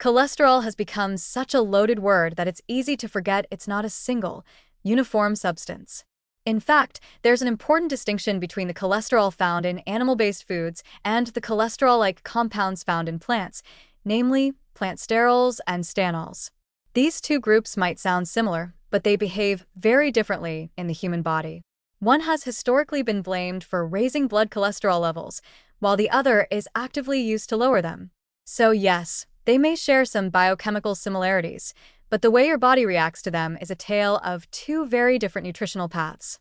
Cholesterol has become such a loaded word that it's easy to forget it's not a single, uniform substance. In fact, there's an important distinction between the cholesterol found in animal-based foods and the cholesterol-like compounds found in plants, namely plant sterols and stanols. These two groups might sound similar, but they behave very differently in the human body. One has historically been blamed for raising blood cholesterol levels, while the other is actively used to lower them. So yes, they may share some biochemical similarities, but the way your body reacts to them is a tale of two very different nutritional paths.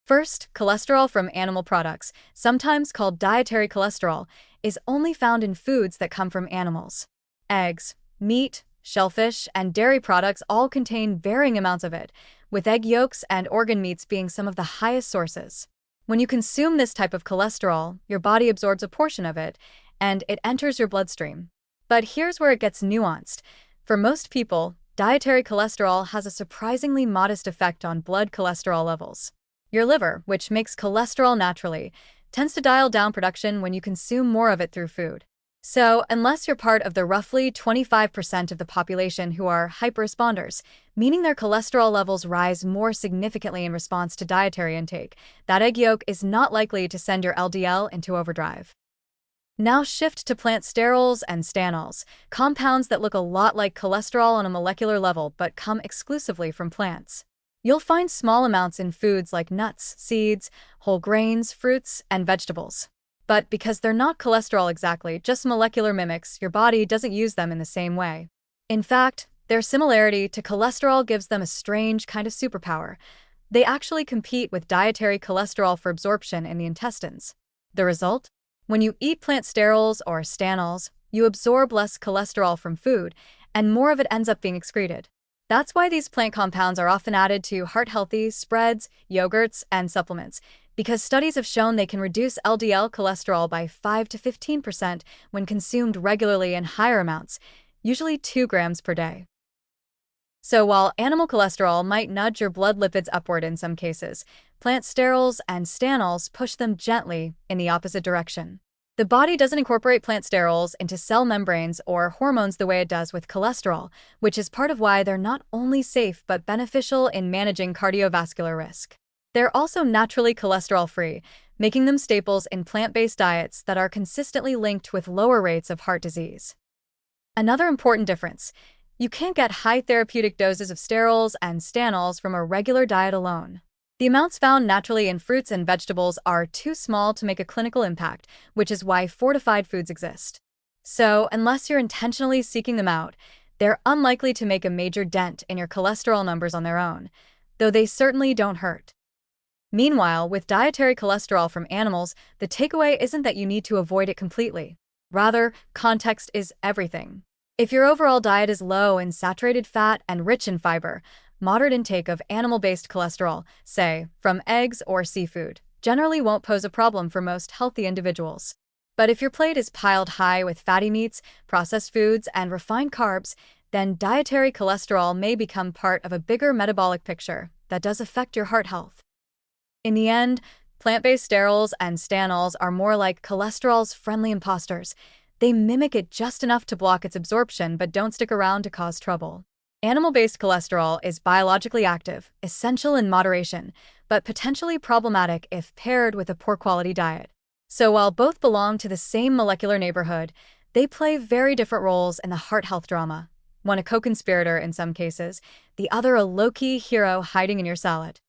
First, cholesterol from animal products, sometimes called dietary cholesterol, is only found in foods that come from animals. Eggs, meat, shellfish, and dairy products all contain varying amounts of it, with egg yolks and organ meats being some of the highest sources. When you consume this type of cholesterol, your body absorbs a portion of it, and it enters your bloodstream. But here's where it gets nuanced. For most people, dietary cholesterol has a surprisingly modest effect on blood cholesterol levels. Your liver, which makes cholesterol naturally, tends to dial down production when you consume more of it through food. So, unless you're part of the roughly 25% of the population who are hyperresponders, meaning their cholesterol levels rise more significantly in response to dietary intake, that egg yolk is not likely to send your LDL into overdrive. Now shift to plant sterols and stanols, compounds that look a lot like cholesterol on a molecular level but come exclusively from plants. You'll find small amounts in foods like nuts, seeds, whole grains, fruits, and vegetables. But because they're not cholesterol exactly, just molecular mimics, your body doesn't use them in the same way. In fact, their similarity to cholesterol gives them a strange kind of superpower. They actually compete with dietary cholesterol for absorption in the intestines. The result? When you eat plant sterols or stanols, you absorb less cholesterol from food, and more of it ends up being excreted. That's why these plant compounds are often added to heart-healthy spreads, yogurts, and supplements, because studies have shown they can reduce LDL cholesterol by 5 to 15% when consumed regularly in higher amounts, usually 2 grams per day. So while animal cholesterol might nudge your blood lipids upward in some cases, plant sterols and stanols push them gently in the opposite direction. The body doesn't incorporate plant sterols into cell membranes or hormones the way it does with cholesterol, which is part of why they're not only safe but beneficial in managing cardiovascular risk. They're also naturally cholesterol-free, making them staples in plant-based diets that are consistently linked with lower rates of heart disease. Another important difference: you can't get high therapeutic doses of sterols and stanols from a regular diet alone. The amounts found naturally in fruits and vegetables are too small to make a clinical impact, which is why fortified foods exist. So, unless you're intentionally seeking them out, they're unlikely to make a major dent in your cholesterol numbers on their own, though they certainly don't hurt. Meanwhile, with dietary cholesterol from animals, the takeaway isn't that you need to avoid it completely. Rather, context is everything. If your overall diet is low in saturated fat and rich in fiber, moderate intake of animal-based cholesterol, say, from eggs or seafood, generally won't pose a problem for most healthy individuals. But if your plate is piled high with fatty meats, processed foods, and refined carbs, then dietary cholesterol may become part of a bigger metabolic picture that does affect your heart health. In the end, plant-based sterols and stanols are more like cholesterol's friendly imposters. They mimic it just enough to block its absorption but don't stick around to cause trouble. Animal-based cholesterol is biologically active, essential in moderation, but potentially problematic if paired with a poor-quality diet. So while both belong to the same molecular neighborhood, they play very different roles in the heart health drama. One a co-conspirator in some cases, the other a low-key hero hiding in your salad.